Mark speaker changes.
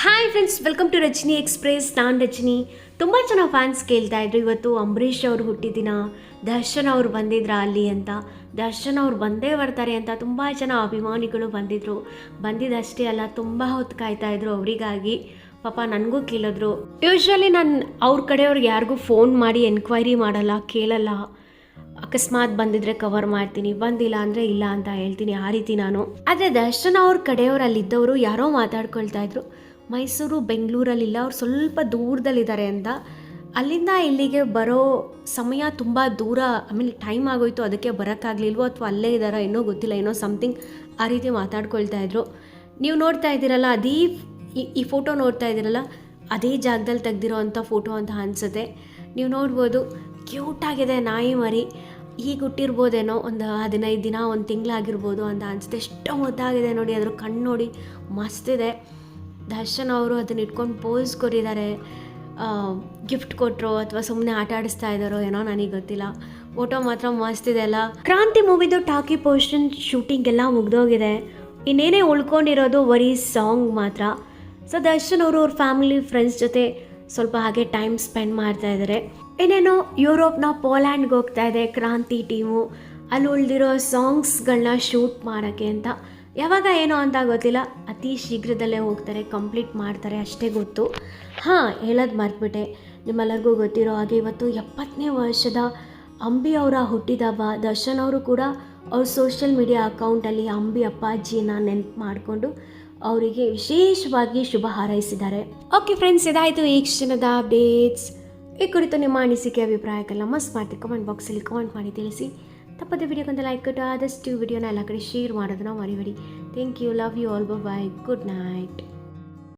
Speaker 1: Hi friends, welcome to Rajani express. ನಾನು ರಜನಿ. ತುಂಬ ಜನ ಫ್ಯಾನ್ಸ್ ಕೇಳ್ತಾ ಇದ್ರು ಇವತ್ತು ಅಂಬರೀಷ್ ಅವರು ಹುಟ್ಟಿದಿನ, ದರ್ಶನ್ ಅವ್ರು ಬಂದಿದ್ರಾ ಅಲ್ಲಿ ಅಂತ. ದರ್ಶನ್ ಅವ್ರು ಬಂದೇ ಬರ್ತಾರೆ ಅಂತ ತುಂಬ ಜನ ಅಭಿಮಾನಿಗಳು ಬಂದಿದ್ದಷ್ಟೇ ಅಲ್ಲ, ತುಂಬ ಹೊತ್ತು ಕಾಯ್ತಾ ಇದ್ರು ಅವರಿಗಾಗಿ. ಪಾಪ ನನಗೂ ಕೇಳಿದ್ರು. ಯೂಶ್ವಲಿ ನಾನು ಅವ್ರ ಕಡೆಯವ್ರಿಗೆ ಯಾರಿಗೂ ಫೋನ್ ಮಾಡಿ ಎನ್ಕ್ವೈರಿ ಮಾಡಲ್ಲ, ಕೇಳಲ್ಲ. ಅಕಸ್ಮಾತ್ ಬಂದಿದ್ರೆ ಕವರ್ ಮಾಡ್ತೀನಿ, ಬಂದಿಲ್ಲ ಅಂದರೆ ಇಲ್ಲ ಅಂತ ಹೇಳ್ತೀನಿ, ಆ ರೀತಿ ನಾನು. ಆದರೆ ದರ್ಶನ್ ಅವ್ರ ಕಡೆಯವ್ರು ಅಲ್ಲಿದ್ದವರು ಯಾರೋ ಮಾತಾಡ್ಕೊಳ್ತಾ ಇದ್ರು, ಮೈಸೂರು ಬೆಂಗಳೂರಲ್ಲಿಲ್ಲ, ಅವ್ರು ಸ್ವಲ್ಪ ದೂರದಲ್ಲಿದ್ದಾರೆ ಅಂತ. ಅಲ್ಲಿಂದ ಇಲ್ಲಿಗೆ ಬರೋ ಸಮಯ ತುಂಬ ದೂರ, ಆಮೇಲೆ ಟೈಮ್ ಆಗೋಯ್ತು, ಅದಕ್ಕೆ ಬರೋಕ್ಕಾಗಲಿಲ್ವೋ ಅಥವಾ ಅಲ್ಲೇ ಇದ್ದಾರೋ ಏನೋ ಗೊತ್ತಿಲ್ಲ, ಏನೋ ಸಮಥಿಂಗ್ ಆ ರೀತಿ ಮಾತಾಡ್ಕೊಳ್ತಾ ಇದ್ರು. ನೀವು ನೋಡ್ತಾ ಇದ್ದೀರಲ್ಲ, ಅದೇ ಈ ಫೋಟೋ ನೋಡ್ತಾ ಇದ್ದೀರಲ್ಲ, ಅದೇ ಜಾಗದಲ್ಲಿ ತೆಗ್ದಿರೋ ಅಂಥ ಫೋಟೋ ಅಂತ ಅನಿಸುತ್ತೆ. ನೀವು ನೋಡ್ಬೋದು, ಕ್ಯೂಟಾಗಿದೆ ನಾಯಿ ಮರಿ. ಈಗ ಹುಟ್ಟಿರ್ಬೋದೇನೋ, ಒಂದು 15 ದಿನ, ಒಂದು ತಿಂಗಳಾಗಿರ್ಬೋದು ಅಂತ ಅನಿಸುತ್ತೆ. ಎಷ್ಟು ಮುದ್ದಾಗಿದೆ ನೋಡಿ, ಅದ್ರ ಕಣ್ಣು ನೋಡಿ, ಮಸ್ತಿದೆ. ದರ್ಶನ್ ಅವರು ಅದನ್ನ ಇಟ್ಕೊಂಡು ಪೋಸ್ ಕೊಟ್ಟಿದ್ದಾರೆ. ಗಿಫ್ಟ್ ಕೊಟ್ಟರು ಅಥವಾ ಸುಮ್ಮನೆ ಆಟ ಆಡಿಸ್ತಾ ಇದ್ದಾರೋ ಏನೋ, ನನಗೆ ಗೊತ್ತಿಲ್ಲ. ಫೋಟೋ ಮಾತ್ರ ಮಸ್ತಿದೆ ಅಲ್ಲ. ಕ್ರಾಂತಿ ಮೂವಿದು ಟಾಕಿ ಪೋರ್ಷನ್ ಶೂಟಿಂಗ್ ಎಲ್ಲ ಮುಗ್ದೋಗಿದೆ. ಇನ್ನೇನೇ ಉಳ್ಕೊಂಡಿರೋದು ಬರೀ ಸಾಂಗ್ ಮಾತ್ರ. ಸೊ ದರ್ಶನ್ ಅವರು ಅವ್ರ ಫ್ಯಾಮಿಲಿ ಫ್ರೆಂಡ್ಸ್ ಜೊತೆ ಸ್ವಲ್ಪ ಹಾಗೆ ಟೈಮ್ ಸ್ಪೆಂಡ್ ಮಾಡ್ತಾ ಇದ್ದಾರೆ. ಏನೇನೋ ಯುರೋಪ್ನ ಪೋಲ್ಯಾಂಡ್ಗೆ ಹೋಗ್ತಾ ಇದೆ ಕ್ರಾಂತಿ ಟೀಮು, ಅಲ್ಲಿ ಉಳಿದಿರೋ ಸಾಂಗ್ಸ್ಗಳನ್ನ ಶೂಟ್ ಮಾಡೋಕ್ಕೆ ಅಂತ. ಯಾವಾಗ ಏನೋ ಅಂತ ಗೊತ್ತಿಲ್ಲ, ಅತಿ ಶೀಘ್ರದಲ್ಲೇ ಹೋಗ್ತಾರೆ, ಕಂಪ್ಲೀಟ್ ಮಾಡ್ತಾರೆ ಅಷ್ಟೇ ಗೊತ್ತು. ಹೇಳೋದು ಮರ್ತ್ಬಿಟ್ಟೆ, ನಿಮ್ಮೆಲ್ಲರಿಗೂ ಗೊತ್ತಿರೋ ಹಾಗೆ ಇವತ್ತು 70ನೇ ವರ್ಷದ ಅಂಬಿ ಅವರ ಹುಟ್ಟಿದಬ್ಬ. ದರ್ಶನ್ ಅವರು ಕೂಡ ಅವ್ರ ಸೋಷಿಯಲ್ ಮೀಡಿಯಾ ಅಕೌಂಟಲ್ಲಿ ಅಂಬಿ ಅಪ್ಪಾಜಿನ ನೆನಪು ಮಾಡಿಕೊಂಡು ಅವರಿಗೆ ವಿಶೇಷವಾಗಿ ಶುಭ ಹಾರೈಸಿದ್ದಾರೆ. ಓಕೆ ಫ್ರೆಂಡ್ಸ್, ಇದಾಯಿತು ಈ ಕ್ಷಣದ ಅಪ್ಡೇಟ್ಸ್. ಈ ಕುರಿತು ನಿಮ್ಮ ಅನಿಸಿಕೆ ಅಭಿಪ್ರಾಯಕ್ಕೆಲ್ಲ ಮಸ್ತ್ ಮಾಡ್ತೀವಿ, ಕಮೆಂಟ್ ಬಾಕ್ಸಲ್ಲಿ ಕಮೆಂಟ್ ಮಾಡಿ ತಿಳಿಸಿ. ತಪ್ಪದೆ ವಿಡಿಯೋಕ್ಕಂತ ಲೈಕ್ ಕೊಟ್ಟು ಆದಷ್ಟು ವಿಡಿಯೋನ ಎಲ್ಲ ಕಡೆ ಶೇರ್ ಮಾಡೋದನ್ನ ಮರಿಬೇಡಿ. Thank you, love you all, bye, good night.